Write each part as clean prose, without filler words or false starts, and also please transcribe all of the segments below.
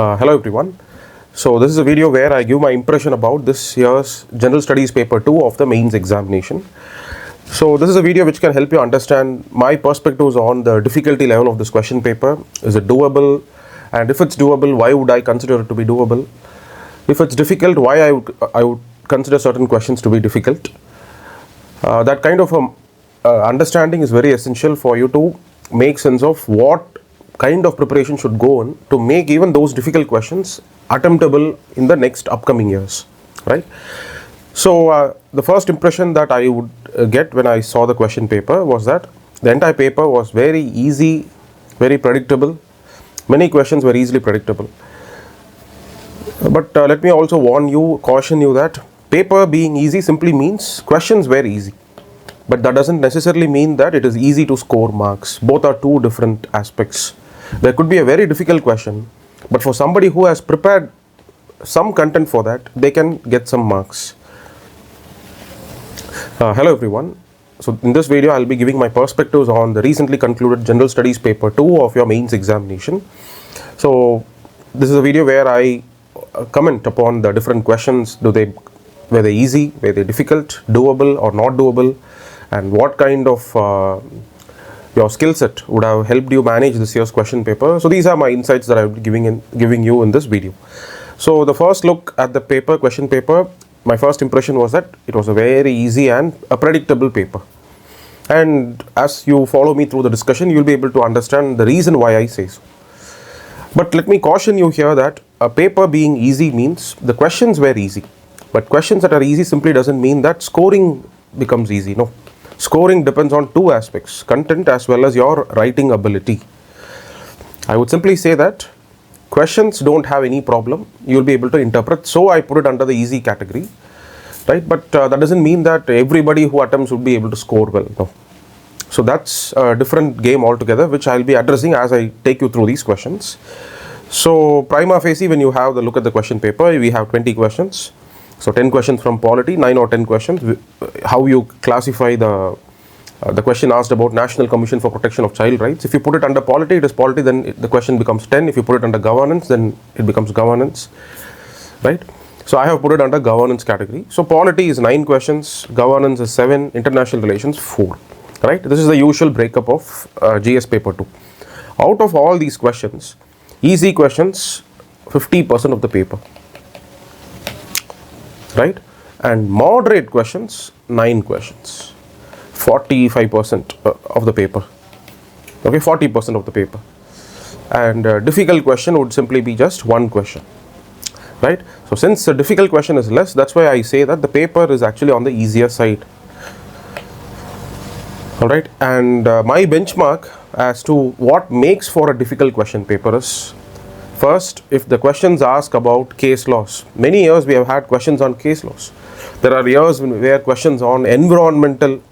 Hello everyone. So this is a video where I give my impression about this year's General Studies paper 2 of the mains examination. So this is a video which can help you understand my perspectives on the difficulty level of this question paper. Is it doable? And if it's doable, why would I consider it to be doable? If it's difficult, why I would consider certain questions to be difficult. That kind of understanding is very essential for you to make sense of what kind of preparation should go on to make even those difficult questions attemptable in the next upcoming years, right? So the first impression that I would get when I saw the question paper was that the entire paper was very easy, very predictable. Many questions were easily predictable. But let me also caution you that paper being easy simply means questions were easy. But that doesn't necessarily mean that it is easy to score marks. Both are two different aspects. There could be a very difficult question, but for somebody who has prepared some content for that, they can get some marks. Hello everyone. So in this video, I'll be giving my perspectives on the recently concluded General Studies paper 2 of your mains examination. So this is a video where I comment upon the different questions. Were they easy, were they difficult, doable or not doable, and what kind of your skill set would have helped you manage this year's question paper. So these are my insights that I will be giving you in this video. So the first look at the question paper, my first impression was that it was a very easy and a predictable paper. And as you follow me through the discussion, you'll be able to understand the reason why I say so. But let me caution you here that a paper being easy means the questions were easy. But questions that are easy simply doesn't mean that scoring becomes easy. No. Scoring depends on two aspects, content as well as your writing ability. I would simply say that questions don't have any problem. You'll be able to interpret. So I put it under the easy category, right? But that doesn't mean that everybody who attempts would be able to score well. No. So that's a different game altogether, which I'll be addressing as I take you through these questions. So prima facie, when you have the look at the question paper, we have 20 questions. So 10 questions from Polity, 9 or 10 questions. How you classify the question asked about National Commission for Protection of Child Rights. If you put it under Polity, it is Polity, then the question becomes 10. If you put it under governance, then it becomes governance, right? So I have put it under governance category. So Polity is 9 questions, governance is 7, international relations 4, right? This is the usual breakup of GS paper 2. Out of all these questions, easy questions, 50% of the paper, right? And moderate questions, 9 questions, 45% of the paper, okay, 40% of the paper. And difficult question would simply be just 1 question, right? So since the difficult question is less, that's why I say that the paper is actually on the easier side. All right, and my benchmark as to what makes for a difficult question paper is, first, if the questions ask about case laws. Many years we have had questions on case laws. There are years where questions on environmental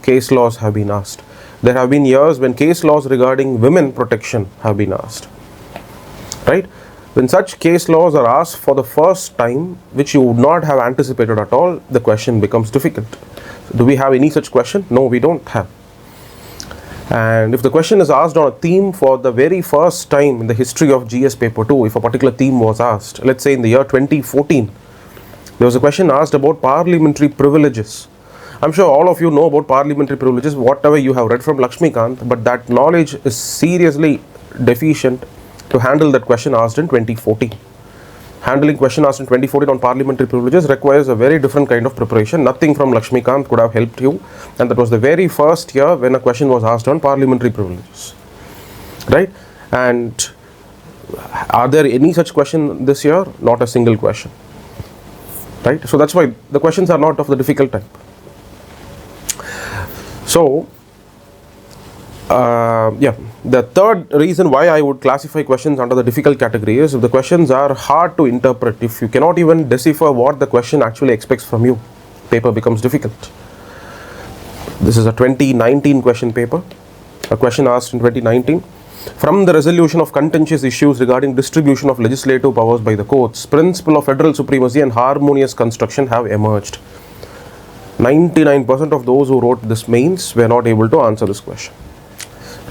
case laws have been asked. There have been years when case laws regarding women protection have been asked, right? When such case laws are asked for the first time, which you would not have anticipated at all, the question becomes difficult. Do we have any such question? No, we don't have. And if the question is asked on a theme for the very first time in the history of GS paper 2, if a particular theme was asked, let's say in the year 2014, there was a question asked about parliamentary privileges. I'm sure all of you know about parliamentary privileges, whatever you have read from Lakshmikanth, but that knowledge is seriously deficient to handle that question asked in 2014. Handling question asked in 2014 on parliamentary privileges requires a very different kind of preparation. Nothing from Lakshmikanth could have helped you, and that was the very first year when a question was asked on parliamentary privileges, right? And are there any such question this year? Not a single question, right? So that's why the questions are not of the difficult type. So the third reason why I would classify questions under the difficult category is if the questions are hard to interpret. If you cannot even decipher what the question actually expects from you, paper becomes difficult. This is a 2019 question paper, a question asked in 2019. From the resolution of contentious issues regarding distribution of legislative powers by the courts, principle of federal supremacy and harmonious construction have emerged. 99% of those who wrote this mains were not able to answer this question.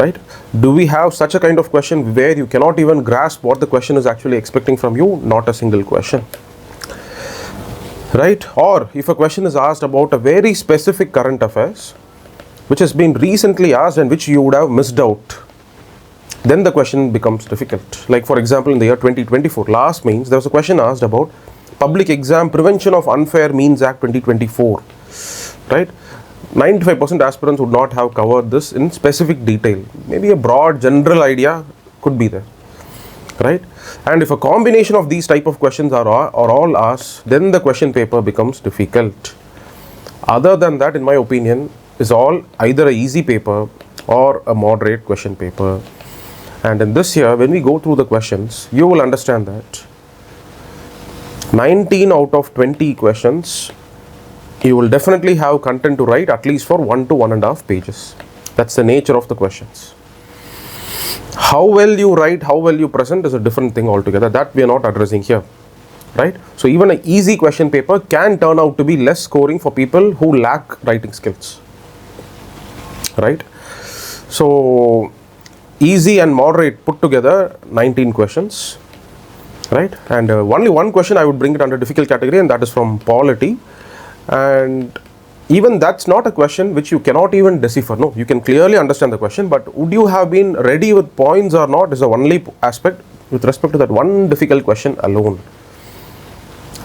right? Do we have such a kind of question where you cannot even grasp what the question is actually expecting from you? Not a single question, right? Or if a question is asked about a very specific current affairs which has been recently asked and which you would have missed out, then the question becomes difficult. Like for example, in the year 2024, last means, there was a question asked about Public Exam Prevention of Unfair Means Act 2024, right? 95% aspirants would not have covered this in specific detail. Maybe a broad general idea could be there, right? And if a combination of these type of questions are all asked, then the question paper becomes difficult. Other than that, in my opinion, is all either a easy paper or a moderate question paper. And in this year, when we go through the questions, you will understand that 19 out of 20 questions, you will definitely have content to write at least for 1 to 1.5 pages. That's the nature of the questions. How well you write, how well you present is a different thing altogether. That we are not addressing here, right? So even an easy question paper can turn out to be less scoring for people who lack writing skills, right? So easy and moderate put together 19 questions, right? And only one question I would bring it under difficult category, and that is from Polity. And even that's not a question which you cannot even decipher. No, you can clearly understand the question, but would you have been ready with points or not is the only aspect with respect to that one difficult question alone.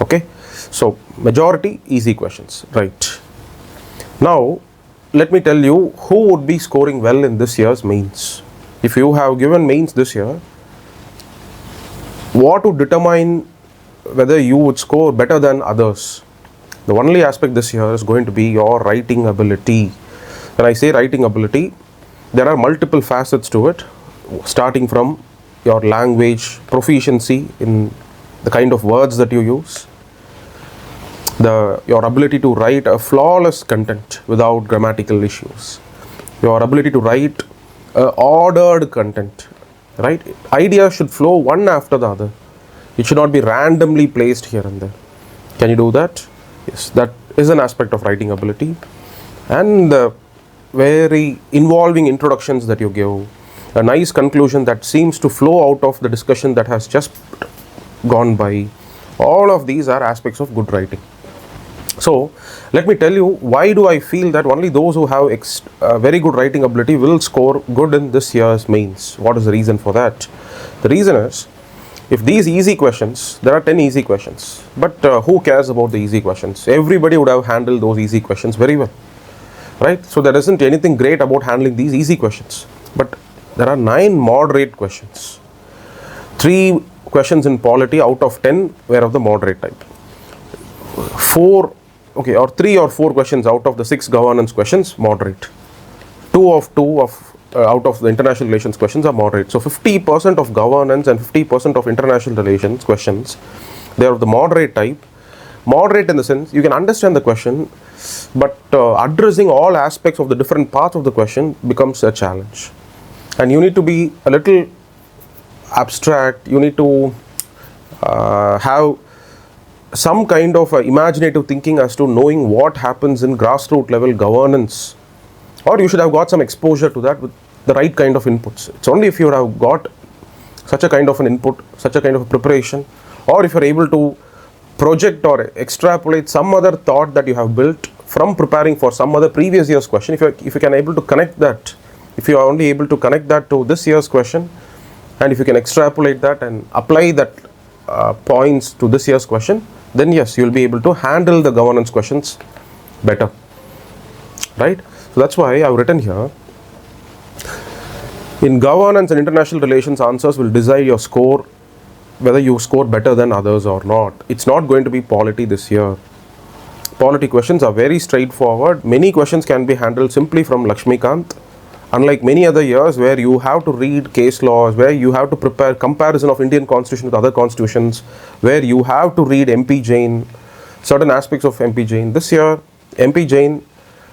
Okay, so majority easy questions, right? Now let me tell you who would be scoring well in this year's mains. If you have given mains this year, what would determine whether you would score better than others? The only aspect this year is going to be your writing ability. When I say writing ability, there are multiple facets to it, starting from your language proficiency in the kind of words that you use, your ability to write a flawless content without grammatical issues, your ability to write ordered content, right? Ideas should flow one after the other. It should not be randomly placed here and there. Can you do that? Yes, that is an aspect of writing ability. And the very involving introductions that you give, a nice conclusion that seems to flow out of the discussion that has just gone by. All of these are aspects of good writing. So let me tell you, why do I feel that only those who have very good writing ability will score good in this year's mains? What is the reason for that? The reason is, if these easy questions, there are 10 easy questions, but who cares about the easy questions? Everybody would have handled those easy questions very well, right? So there isn't anything great about handling these easy questions. But there are 9 moderate questions. 3 questions in Polity out of 10 were of the moderate type. 3 or 4 questions out of the 6 governance questions, moderate. 2 out of the international relations questions are moderate. So 50% of governance and 50% of international relations questions, they are of the moderate type. Moderate in the sense you can understand the question, but addressing all aspects of the different parts of the question becomes a challenge. And you need to be a little abstract. You need to have some kind of imaginative thinking as to knowing what happens in grassroots level governance, or you should have got some exposure to that with the right kind of inputs. It's only if you have got such a kind of an input, such a kind of a preparation, or if you're able to project or extrapolate some other thought that you have built from preparing for some other previous year's question, if you can able to connect that, if you are only able to connect that to this year's question, and if you can extrapolate that and apply that points to this year's question, then yes, you'll be able to handle the governance questions better, right? So that's why I've written here, in governance and international relations, answers will decide your score, whether you score better than others or not. It's not going to be Polity this year. Polity questions are very straightforward. Many questions can be handled simply from Lakshmikanth, unlike many other years where you have to read case laws, where you have to prepare comparison of Indian constitution with other constitutions, where you have to read MP Jain, certain aspects of MP Jain. This year, MP Jain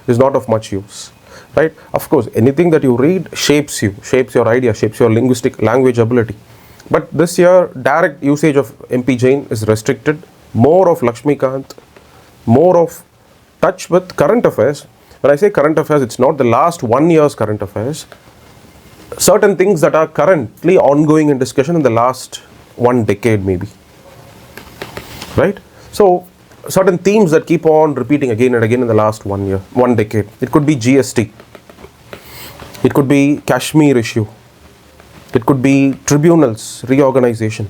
is not of much use, right? Of course, anything that you read shapes you, shapes your idea, shapes your linguistic language ability. But this year, direct usage of MP Jain is restricted. More of Lakshmikanth, more of touch with current affairs. When I say current affairs, it's not the last 1 year's current affairs. certain things that are currently ongoing in discussion in the last 1 decade maybe, right? So certain themes that keep on repeating again and again in the last 1 year, 1 decade. It could be GST, it could be Kashmir issue, it could be tribunals, reorganization,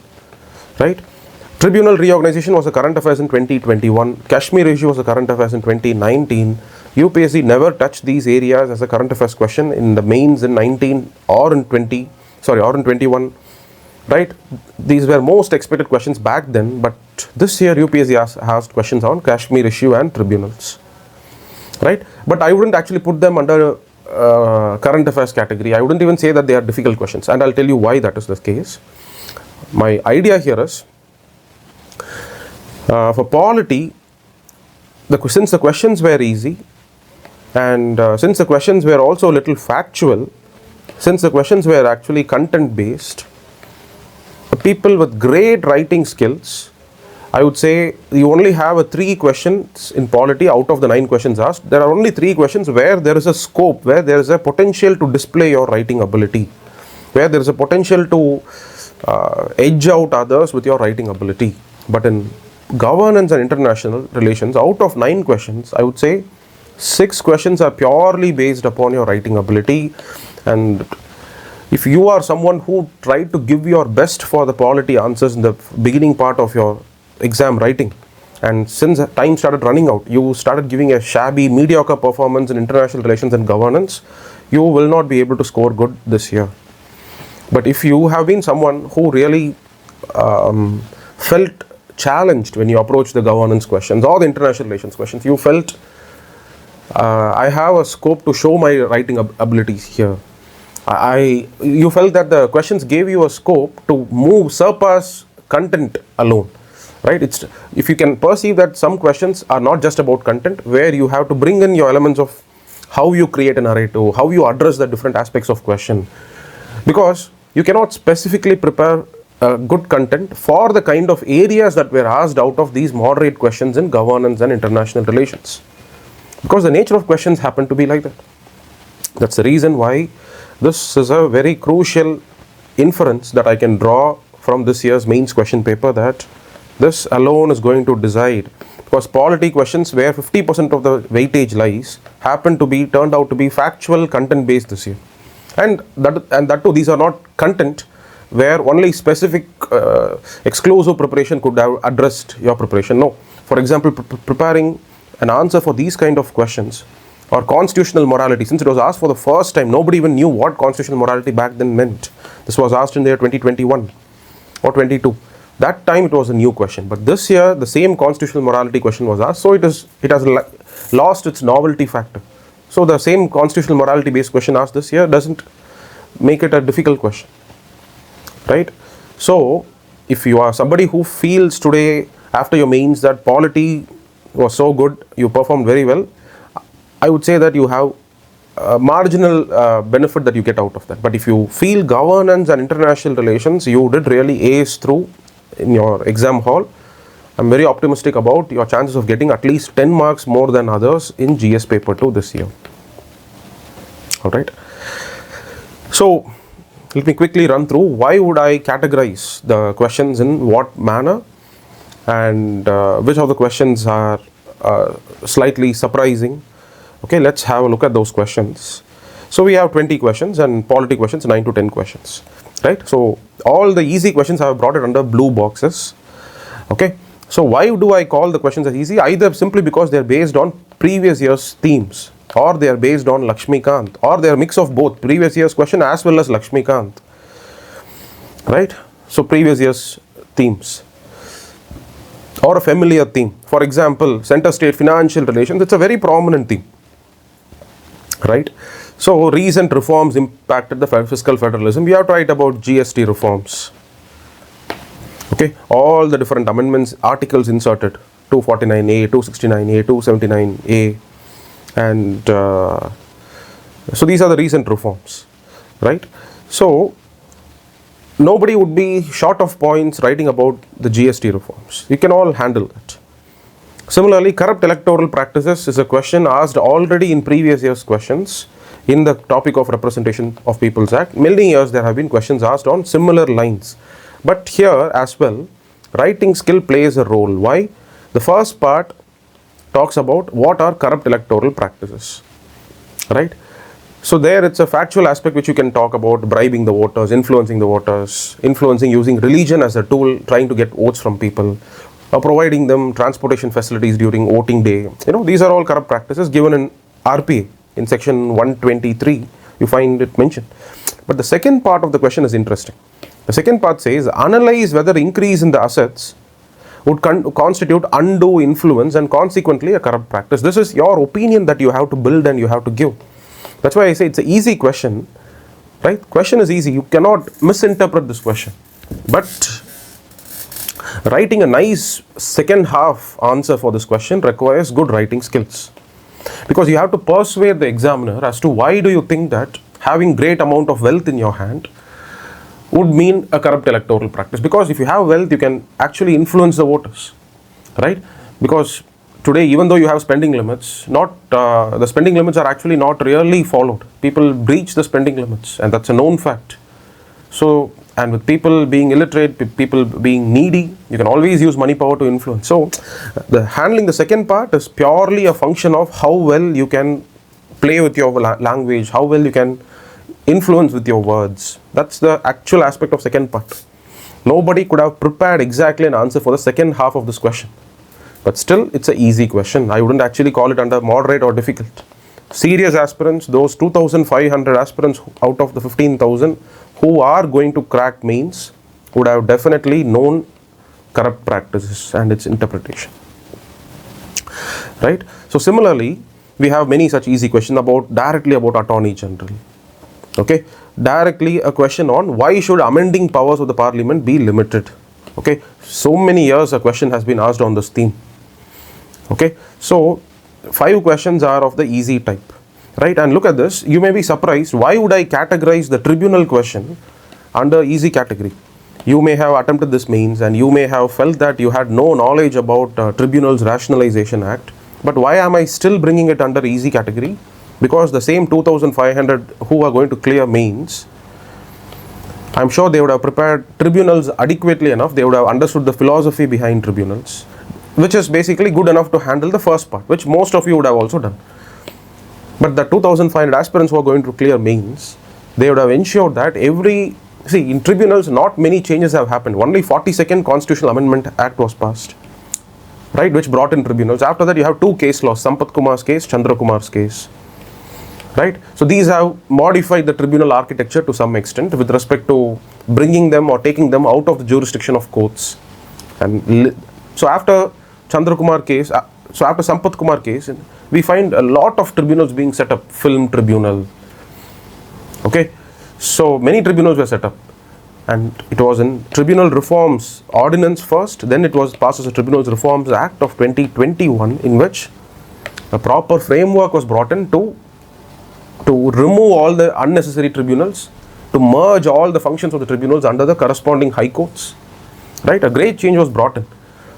right? Tribunal reorganization was a current affairs in 2021. Kashmir issue was a current affairs in 2019. UPSC never touched these areas as a current affairs question in the mains in 19 or in 20, or in 21, right? These were most expected questions back then, but this year UPSC asked questions on Kashmir issue and tribunals, right? But I wouldn't actually put them under current affairs category. I wouldn't even say that they are difficult questions, and I'll tell you why that is the case. My idea here is, for polity, since the questions were easy, and since the questions were also a little factual, since the questions were actually content based, people with great writing skills, I would say you only have 3 questions in polity out of the 9 questions asked. There are only 3 questions where there is a scope, where there is a potential to display your writing ability, where there is a potential to edge out others with your writing ability. But in governance and international relations, out of 9 questions, I would say 6 questions are purely based upon your writing ability. And if you are someone who tried to give your best for the polity answers in the beginning part of your exam writing, and since time started running out, you started giving a shabby, mediocre performance in international relations and governance, you will not be able to score good this year. But if you have been someone who really felt challenged when you approach the governance questions or the international relations questions, you felt I have a scope to show my writing abilities here. You felt that the questions gave you a scope to surpass content alone, right? If you can perceive that some questions are not just about content, where you have to bring in your elements of how you create a narrative, how you address the different aspects of question, because you cannot specifically prepare good content for the kind of areas that were asked out of these moderate questions in governance and international relations, because the nature of questions happen to be like that. That's the reason why this is a very crucial inference that I can draw from this year's mains question paper, that this alone is going to decide, because polity questions where 50% of the weightage lies turned out to be factual, content based this year. And that too, these are not content where only specific exclusive preparation could have addressed your preparation. No. For example, preparing an answer for these kind of questions, or constitutional morality, since it was asked for the first time, nobody even knew what constitutional morality back then meant. This was asked in the year 2021 or 22. That time it was a new question, but this year the same constitutional morality question was asked, so it has lost its novelty factor. So the same constitutional morality based question asked this year doesn't make it a difficult question, right? So if you are somebody who feels today after your mains that polity was so good, you performed very well, I would say that you have a marginal benefit that you get out of that. But if you feel governance and international relations, you did really ace through in your exam hall, I'm very optimistic about your chances of getting at least 10 marks more than others in GS paper 2 this year. Alright. So let me quickly run through why would I categorize the questions in what manner, and which of the questions are slightly surprising. Okay, let's have a look at those questions. So we have 20 questions and polity questions 9 to 10 questions, right? So all the easy questions I have brought it under blue boxes. Okay, so why do I call the questions as easy? Either simply because they are based on previous year's themes, or they are based on Lakshmikanth, or they are a mix of both previous year's question as well as Lakshmikanth, right? So previous year's themes or a familiar theme. For example, center state financial relations, it's a very prominent theme, right? So recent reforms impacted the fiscal federalism. We have to write about GST reforms. Okay, all the different amendments, articles inserted, 249A, 269A, 279A, and so these are the recent reforms, right? So nobody would be short of points writing about the GST reforms. You can all handle it. Similarly, corrupt electoral practices is a question asked already in previous year's questions. in the topic of Representation of People's Act, many years there have been questions asked on similar lines. But here as well, writing skill plays a role. Why? The first part talks about what are corrupt electoral practices, right? So there it's a factual aspect which you can talk about: bribing the voters, influencing using religion as a tool, trying to get votes from people, or providing them transportation facilities during voting day. These are all corrupt practices given in RPA. In section 123, you find it mentioned. But the second part of the question is interesting. The second part says, analyze whether increase in the assets would constitute undue influence and consequently a corrupt practice. This is your opinion that you have to build and you have to give. That's why I say it's an easy question, right? Question is easy. You cannot misinterpret this question. But writing a nice second half answer for this question requires good writing skills. Because you have to persuade the examiner as to why do you think that having great amount of wealth in your hand would mean a corrupt electoral practice. Because if you have wealth, you can actually influence the voters, right? Because today, even though you have spending limits, the spending limits are actually not really followed. People breach the spending limits, and that's a known fact. So, and with people being illiterate, people being needy, you can always use money power to influence. So, handling the second part is purely a function of how well you can play with your language, how well you can influence with your words. That's the actual aspect of second part. Nobody could have prepared exactly an answer for the second half of this question. But still, it's an easy question. I wouldn't actually call it under moderate or difficult. Serious aspirants, those 2,500 aspirants out of the 15,000 who are going to crack mains, would have definitely known corrupt practices and its interpretation, right? So similarly, we have many such easy questions directly about Attorney General. Okay, directly a question on why should amending powers of the Parliament be limited. Okay, so many years a question has been asked on this theme. Okay, so 5 questions are of the easy type, right? And look at this, you may be surprised, why would I categorize the tribunal question under easy category? You may have attempted this mains and you may have felt that you had no knowledge about Tribunals Rationalization Act, but why am I still bringing it under easy category? Because the same 2,500 who are going to clear mains, I'm sure they would have prepared tribunals adequately enough. They would have understood the philosophy behind tribunals, which is basically good enough to handle the first part, which most of you would have also done. But the 2,500 aspirants who are going to clear mains, they would have ensured that in tribunals, not many changes have happened. Only 42nd Constitutional Amendment Act was passed, right, which brought in tribunals. After that, you have 2 case laws, Sampath Kumar's case, Chandra Kumar's case, right? So these have modified the tribunal architecture to some extent with respect to bringing them or taking them out of the jurisdiction of courts. And so after Chandra Kumar case, so after Sampath Kumar case, we find a lot of tribunals being set up. Film tribunal, okay, so many tribunals were set up, and it was in Tribunal Reforms Ordinance first, then it was passed as a Tribunals Reforms Act of 2021, in which a proper framework was brought in to remove all the unnecessary tribunals, to merge all the functions of the tribunals under the corresponding high courts, right? A great change was brought in.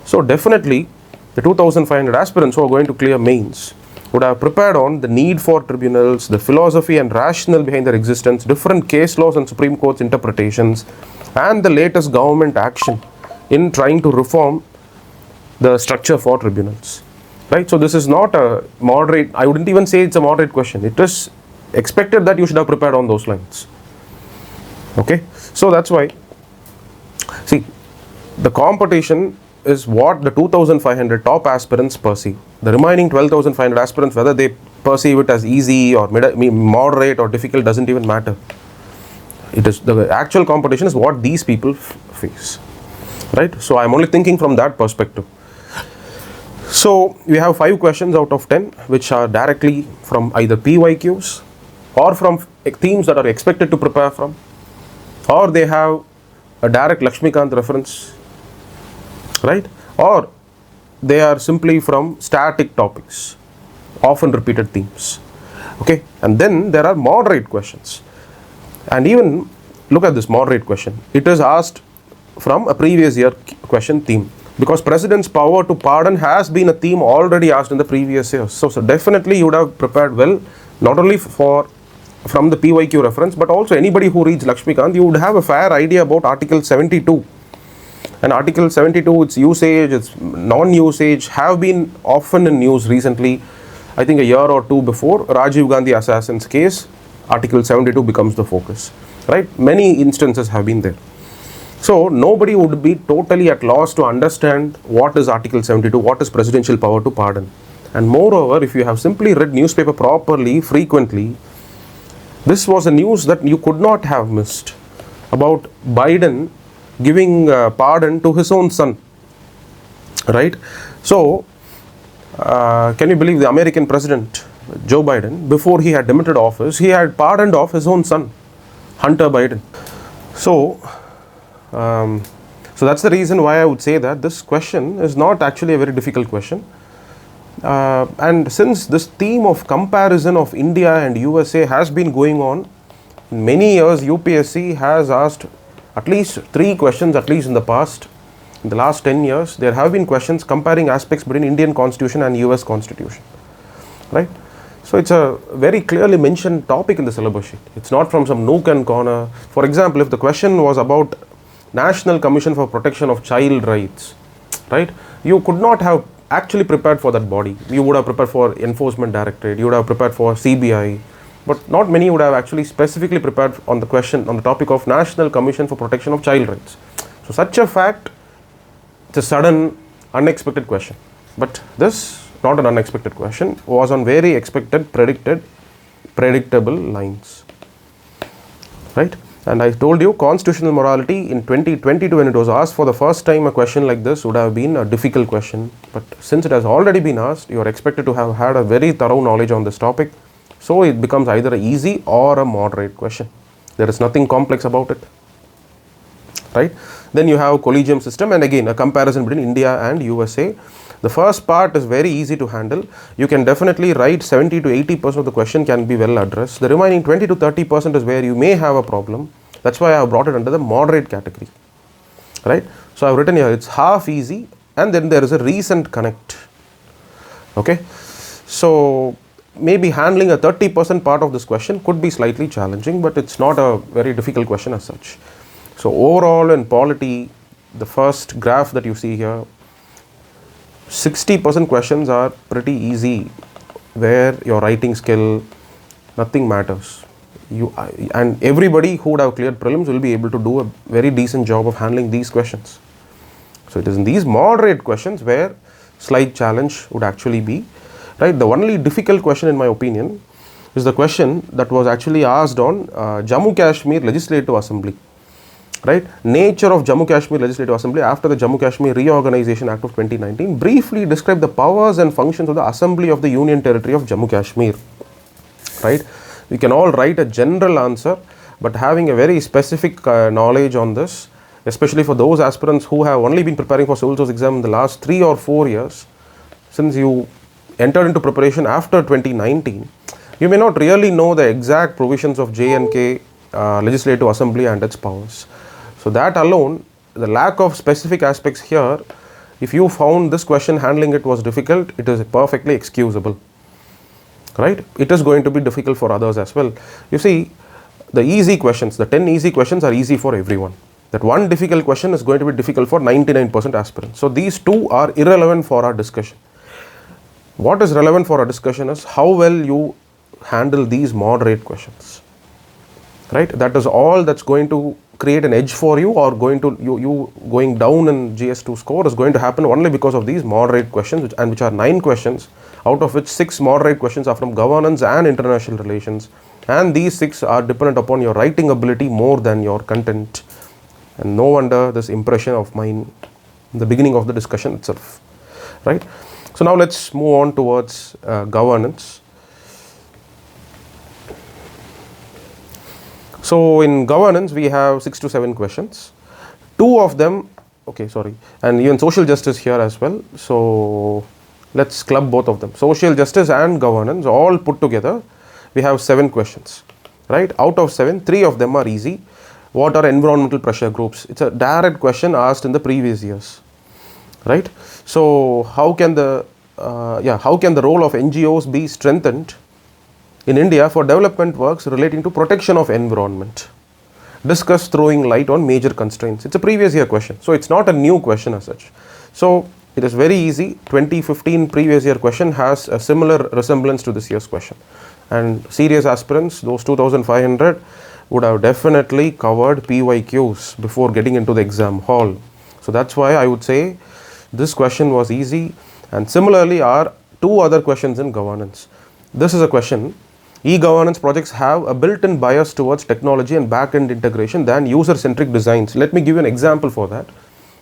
So definitely the 2,500 aspirants who are going to clear mains would have prepared on the need for tribunals, the philosophy and rationale behind their existence, different case laws and Supreme Court's interpretations, and the latest government action in trying to reform the structure for tribunals, right? So this is not a moderate, I wouldn't even say it's a moderate question. It is expected that you should have prepared on those lines. Okay, so that's why, see, the competition is what the 2,500 top aspirants perceive. The remaining 12,500 aspirants, whether they perceive it as easy or moderate or difficult, doesn't even matter. It is the actual competition is what these people face, right? So I'm only thinking from that perspective. So we have 5 questions out of 10 which are directly from either PYQs or from themes that are expected to prepare from, or they have a direct Lakshmikanth reference, right? Or they are simply from static topics, often repeated themes. Okay, and then there are moderate questions. And even look at this moderate question. It is asked from a previous year question theme, because President's power to pardon has been a theme already asked in the previous years. So definitely you would have prepared well, not only for from the PYQ reference, but also anybody who reads Lakshmikanth, you would have a fair idea about Article 72. And Article 72, its usage, its non-usage have been often in news recently. I think a year or two before Rajiv Gandhi assassin's case, Article 72 becomes the focus, right? Many instances have been there. So nobody would be totally at loss to understand what is Article 72, what is presidential power to pardon. And moreover, if you have simply read newspaper properly, frequently, this was a news that you could not have missed about Biden giving pardon to his own son, right? So, can you believe the American president, Joe Biden, before he had demitted office, he had pardoned off his own son, Hunter Biden. So that's the reason why I would say that this question is not actually a very difficult question. And since this theme of comparison of India and USA has been going on, in many years UPSC has asked at least 3 questions, at least in the past. In the last 10 years, there have been questions comparing aspects between Indian Constitution and US Constitution, right? So it's a very clearly mentioned topic in the syllabus sheet. It's not from some nook and corner. For example, if the question was about National Commission for Protection of Child Rights, right? You could not have actually prepared for that body. You would have prepared for Enforcement Directorate, you would have prepared for CBI, but not many would have actually specifically prepared on the question, on the topic of National Commission for Protection of Child Rights. So such a fact, it's a sudden, unexpected question. But this, not an unexpected question, was on very expected, predictable lines, right? And I told you, constitutional morality in 2022, when it was asked for the first time, a question like this would have been a difficult question. But since it has already been asked, you are expected to have had a very thorough knowledge on this topic. So it becomes either an easy or a moderate question. There is nothing complex about it, right? Then you have Collegium system, and again a comparison between India and USA. The first part is very easy to handle. You can definitely write 70 to 80% of the question can be well addressed. The remaining 20 to 30% is where you may have a problem. That's why I have brought it under the moderate category, right? So I have written here, it's half easy, and then there is a recent connect, okay? So maybe handling a 30% part of this question could be slightly challenging, but it's not a very difficult question as such. So overall in polity, the first graph that you see here, 60% questions are pretty easy, where your writing skill, nothing matters. And everybody who would have cleared prelims will be able to do a very decent job of handling these questions. So it is in these moderate questions where slight challenge would actually be, right? The only difficult question in my opinion is the question that was actually asked on Jammu Kashmir Legislative Assembly, right? Nature of Jammu Kashmir Legislative Assembly after the Jammu Kashmir Reorganization Act of 2019. Briefly describe the powers and functions of the Assembly of the Union Territory of Jammu Kashmir, right? We can all write a general answer, but having a very specific knowledge on this, especially for those aspirants who have only been preparing for civil service exam in the last 3 or 4 years, since you entered into preparation after 2019, you may not really know the exact provisions of J&K Legislative Assembly and its powers. So that alone, the lack of specific aspects here, if you found this question handling it was difficult, it is perfectly excusable, right? It is going to be difficult for others as well. You see, the easy questions, the 10 easy questions are easy for everyone. That one difficult question is going to be difficult for 99% aspirants. So these two are irrelevant for our discussion. What is relevant for our discussion is how well you handle these moderate questions, right? That is all that's going to create an edge for you, or going to you going down in GS2 score is going to happen only because of these moderate questions, which are 9 questions, out of which 6 moderate questions are from governance and international relations, and these 6 are dependent upon your writing ability more than your content. And no wonder this impression of mine in the beginning of the discussion itself, right? So now let's move on towards governance. So in governance we have 6 to 7 questions, 2 of them, okay, sorry, and even social justice here as well. So let's club both of them, social justice and governance all put together. We have 7 questions, right? Out of 7, 3 of them are easy. What are environmental pressure groups? It's a direct question asked in the previous years, right? So how can the role of NGOs be strengthened in India for development works relating to protection of environment. Discuss throwing light on major constraints. It's a previous year question, so it's not a new question as such. So it is very easy. 2015 previous year question has a similar resemblance to this year's question, and serious aspirants, those 2500, would have definitely covered PYQs before getting into the exam hall. So that's why I would say this question was easy. And similarly are two other questions in governance. This is a question: e-governance projects have a built-in bias towards technology and back-end integration than user-centric designs. Let me give you an example for that.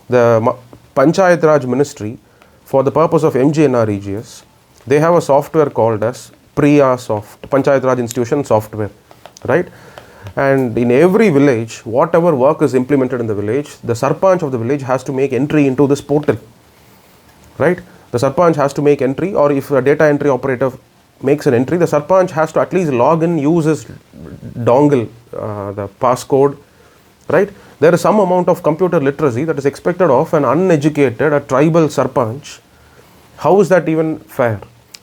The Panchayat Raj Ministry, for the purpose of MGNREGS, they have a software called as Priya Soft, Panchayat Raj Institution software, right? And in every village, whatever work is implemented in the village, the Sarpanch of the village has to make entry into this portal, right? The Sarpanch has to make entry, or if a data entry operator makes an entry, the Sarpanch has to at least log in, use his dongle, the passcode, right? There is some amount of computer literacy that is expected of an uneducated, a tribal Sarpanch. How is that even fair?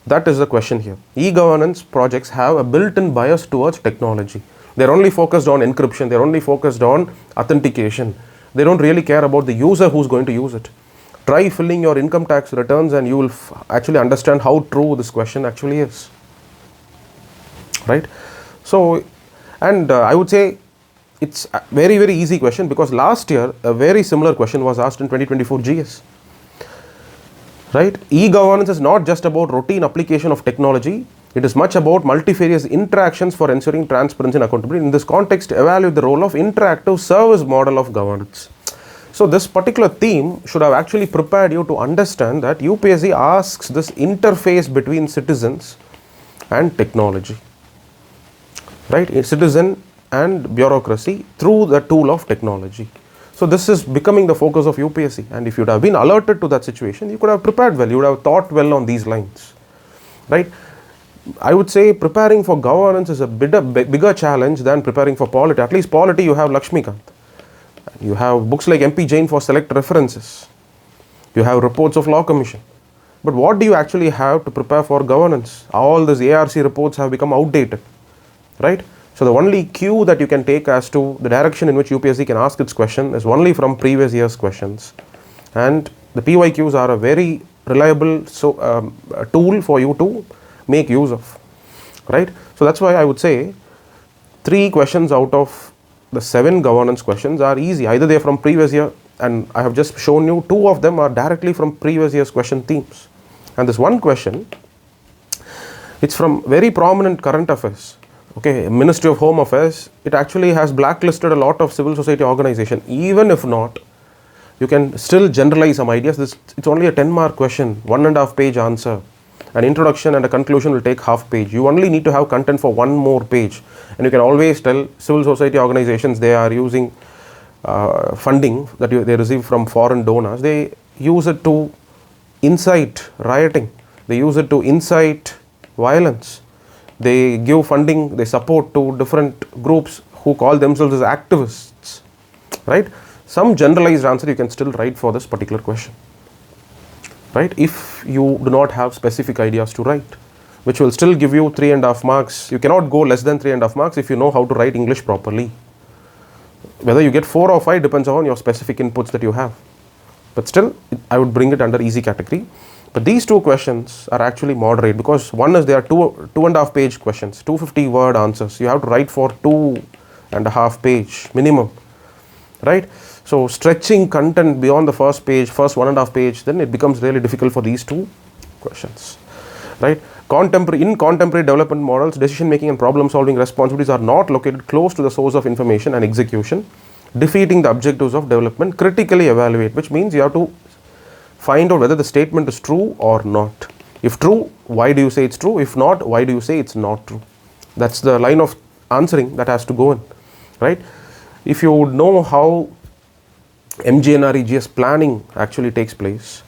That is the question here. E-governance projects have a built-in bias towards technology. They're only focused on encryption, they're only focused on authentication. They don't really care about the user who's going to use it. Try filling your income tax returns and you will actually understand how true this question actually is, right? So, and I would say it's a very, very easy question, because last year a very similar question was asked in 2024 GS, right? E-governance is not just about routine application of technology. It is much about multifarious interactions for ensuring transparency and accountability. In this context, evaluate the role of interactive service model of governance. So this particular theme should have actually prepared you to understand that UPSC asks this interface between citizens and technology, right? A citizen and bureaucracy through the tool of technology. So this is becoming the focus of UPSC, and if you would have been alerted to that situation, you could have prepared well, you would have thought well on these lines, right? I would say preparing for governance is a bigger challenge than preparing for polity. At least polity you have Lakshmikanth. You have books like MP Jain for select references. You have reports of Law Commission. But what do you actually have to prepare for governance? All these ARC reports have become outdated, right? So the only cue that you can take as to the direction in which UPSC can ask its question is only from previous year's questions. And the PYQs are a very reliable tool for you to make use of, right? So that's why I would say 3 questions out of the 7 governance questions are easy. Either they are from previous year, and I have just shown you 2 of them are directly from previous year's question themes. And this one question, it's from very prominent current affairs. Okay, Ministry of Home Affairs, it actually has blacklisted a lot of civil society organization. Even if not, you can still generalize some ideas. It's only a 10-mark question, 1.5 page answer. An introduction and a conclusion will take half page. You only need to have content for 1 more page. And you can always tell civil society organizations, they are using funding that they receive from foreign donors. They use it to incite rioting. They use it to incite violence. They give funding, they support to different groups who call themselves as activists, right? Some generalized answer you can still write for this particular question, right? If you do not have specific ideas to write, which will still give you 3.5 marks. You cannot go less than 3.5 marks if you know how to write English properly. Whether you get 4 or 5 depends on your specific inputs that you have. But still, I would bring it under easy category. But these 2 questions are actually moderate, because one is they are 2.5 page questions, 250 word answers. You have to write for 2.5 page minimum, right? So stretching content beyond the first 1.5 page, then it becomes really difficult for these 2 questions, right? In contemporary development models, decision making and problem solving responsibilities are not located close to the source of information and execution, defeating the objectives of development. Critically evaluate, which means you have to find out whether the statement is true or not. If true, why do you say it's true? If not, why do you say it's not true? That's the line of answering that has to go in, right? If you would know how MGNREGS planning actually takes place,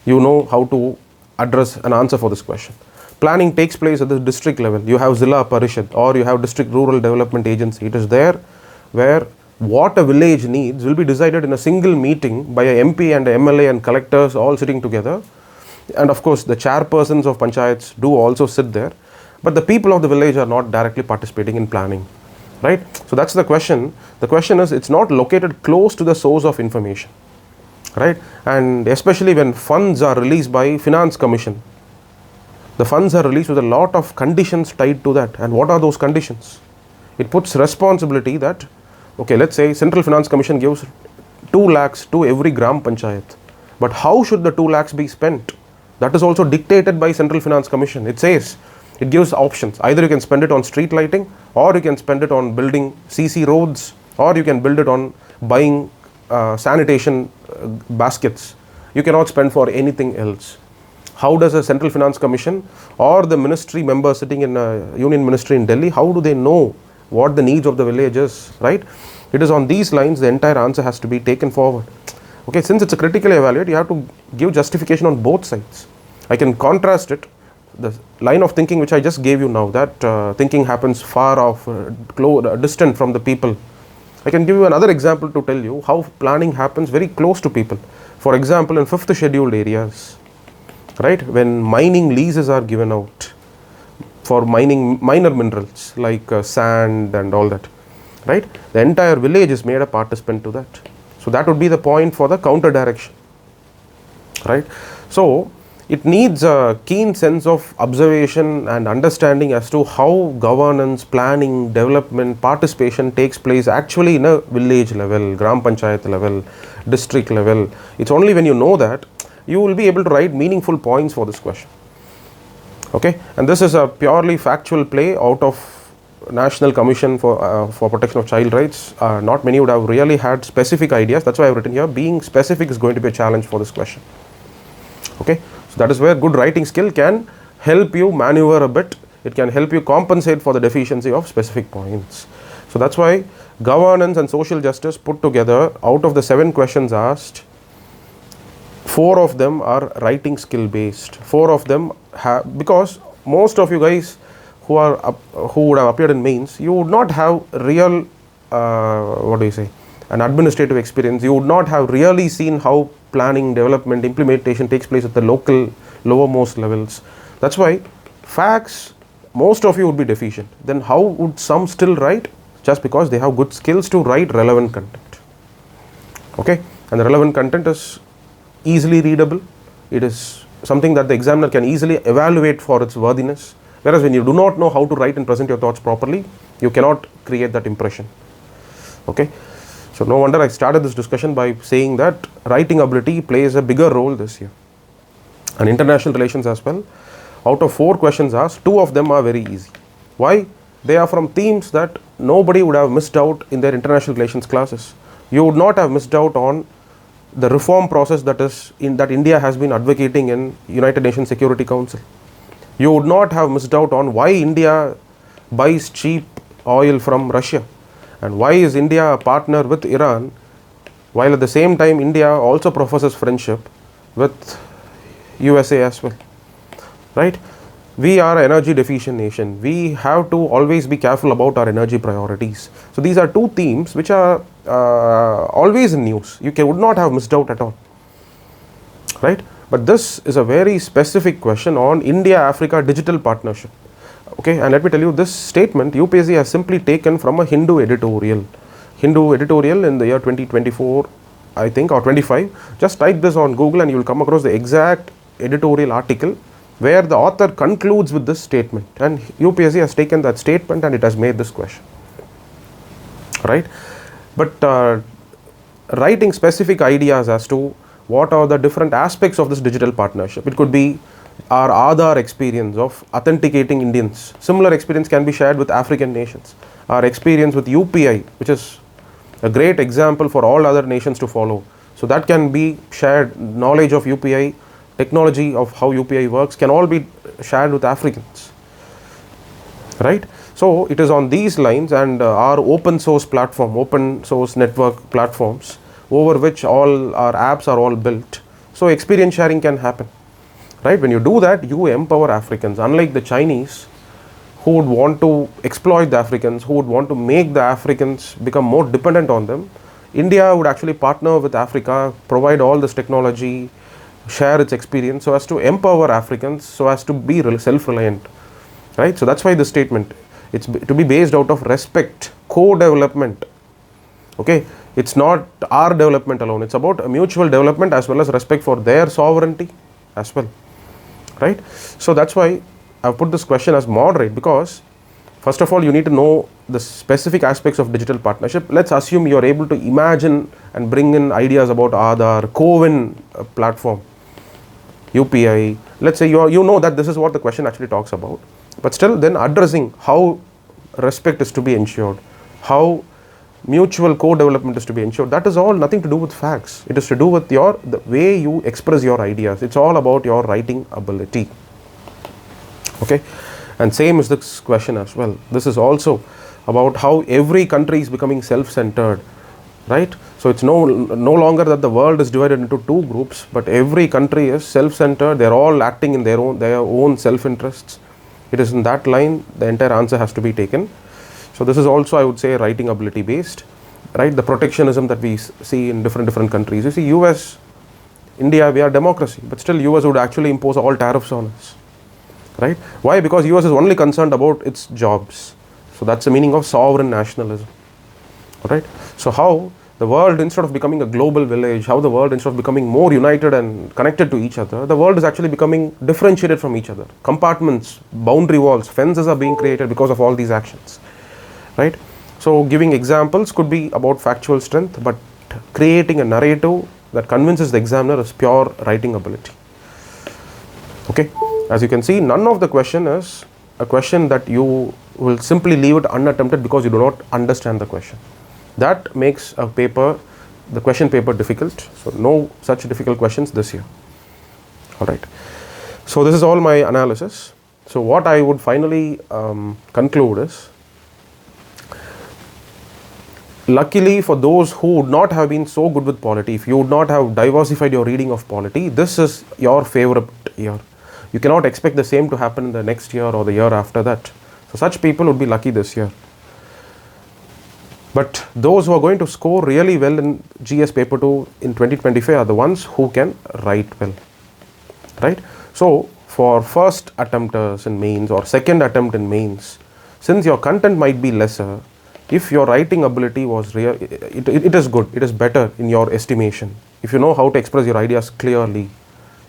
you know how to address an answer for this question. Planning takes place at the district level. You have Zilla Parishad or you have District Rural Development Agency. It is there where what a village needs will be decided in a single meeting by a MP and a MLA and collectors all sitting together. And of course, the chairpersons of panchayats do also sit there. but the people of the village are not directly participating in planning, right? So that's the question. The question is, it's not located close to the source of information, right? And especially when funds are released by Finance Commission, the funds are released with a lot of conditions tied to that. And what are those conditions? It puts responsibility that, okay, let's say Central Finance Commission gives 2 lakhs to every gram panchayat, but how should the 2 lakhs be spent? That is also dictated by Central Finance Commission. It says, it gives options. Either you can spend it on street lighting, or you can spend it on building CC roads, or you can build it on buying sanitation baskets. You cannot spend for anything else. How does a Central Finance Commission or the ministry member sitting in a union ministry in Delhi, how do they know what the needs of the village is, right? It is on these lines the entire answer has to be taken forward. Okay, since it's a critical evaluate, you have to give justification on both sides. I can contrast it, the line of thinking which I just gave you now, that thinking happens far off, distant from the people. I can give you another example to tell you how planning happens very close to people. For example, in 5th scheduled areas, right, when mining leases are given out for mining minor minerals like sand and all that, right, the entire village is made a participant to that. So that would be the point for the counter direction, right? So it needs a keen sense of observation and understanding as to how governance, planning, development, participation takes place actually in a village level, gram panchayat level, district level. It's only when you know that you will be able to write meaningful points for this question. Okay, and this is a purely factual play out of National Commission for Protection of Child Rights. Not many would have really had specific ideas. That's why I've written here, being specific is going to be a challenge for this question. Okay, so that is where good writing skill can help you maneuver a bit. It can help you compensate for the deficiency of specific points. So that's why governance and social justice put together, out of the 7 questions asked, 4 of them are writing skill based. 4 of them have, because most of you guys who would have appeared in mains, you would not have real an administrative experience. You would not have really seen how planning, development, implementation takes place at the local lowermost levels. That's why facts, most of you would be deficient. Then how would some still write? Just because they have good skills to write relevant content. Okay, and the relevant content is easily readable. It is something that the examiner can easily evaluate for its worthiness. Whereas when you do not know how to write and present your thoughts properly, you cannot create that impression. Okay, so no wonder I started this discussion by saying that writing ability plays a bigger role this year. And international relations as well. Out of 4 questions asked, 2 of them are very easy. Why? They are from themes that nobody would have missed out in their international relations classes. You would not have missed out on the reform process that India has been advocating in United Nations Security Council. You would not have missed out on why India buys cheap oil from Russia, and why is India a partner with Iran, while at the same time India also professes friendship with USA as well, right? We are an energy deficient nation. We have to always be careful about our energy priorities. So these are 2 themes which are always in news. You would not have missed out at all, right? But this is a very specific question on India-Africa digital partnership. Okay, and let me tell you, this statement UPSC has simply taken from a Hindu editorial. Hindu editorial in the year 2024, I think, or 25. Just type this on Google and you will come across the exact editorial article where the author concludes with this statement. And UPSC has taken that statement and it has made this question. Right? But writing specific ideas as to what are the different aspects of this digital partnership. It could be our Aadhaar experience of authenticating Indians. Similar experience can be shared with African nations. Our experience with UPI, which is a great example for all other nations to follow. So that can be shared. Knowledge of UPI, technology of how UPI works can all be shared with Africans. Right? So it is on these lines, and our open source platform, open source network platforms over which all our apps are all built. So experience sharing can happen. Right? When you do that, you empower Africans. Unlike the Chinese, who would want to exploit the Africans, who would want to make the Africans become more dependent on them, India would actually partner with Africa, provide all this technology, share its experience so as to empower Africans, so as to be self-reliant. right? So that's why this statement, it's to be based out of respect, co-development. Okay, it's not our development alone, it's about a mutual development as well as respect for their sovereignty as well, right? So that's why I've put this question as moderate, because first of all you need to know the specific aspects of digital partnership. Let's assume you're able to imagine and bring in ideas about Aadhaar, co-win platform, UPI. Let's say you know that this is what the question actually talks about, but still then addressing how respect is to be ensured, how mutual co-development is to be ensured. That is all nothing to do with facts. It is to do with the way you express your ideas. It's all about your writing ability. Okay, and same is this question as well. This is also about how every country is becoming self-centered, right? So it's no longer that the world is divided into two groups, but every country is self-centered. They're all acting in their own self-interests. It is in that line the entire answer has to be taken. So this is also, I would say, writing ability based, right? The protectionism that we see in different countries. You see, US, India, we are democracy, but still US would actually impose all tariffs on us, right? Why? Because US is only concerned about its jobs. So that's the meaning of sovereign nationalism, right? So how the world, instead of becoming a global village, how the world, instead of becoming more united and connected to each other, the world is actually becoming differentiated from each other. Compartments, boundary walls, fences are being created because of all these actions, right? So giving examples could be about factual strength, but creating a narrative that convinces the examiner is pure writing ability. Okay, as you can see, none of the question is a question that you will simply leave it unattempted because you do not understand the question. That makes a paper, the question paper, difficult. So no such difficult questions this year. All right, so this is all my analysis. So what I would finally conclude is, luckily for those who would not have been so good with polity, if you would not have diversified your reading of polity, this is your favorite year. You cannot expect the same to happen in the next year or the year after that. So such people would be lucky this year. But those who are going to score really well in GS paper 2 in 2025 are the ones who can write well, right? So for first attempters in mains or second attempt in mains, since your content might be lesser, if your writing ability was real, it is good, it is better in your estimation. If you know how to express your ideas clearly,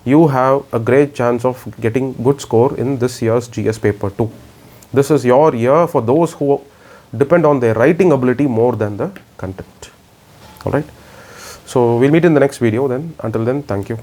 you have a great chance of getting good score in this year's GS paper 2. This is your year for those who depend on their writing ability more than the content. All right. So we'll meet in the next video then. Until then, thank you.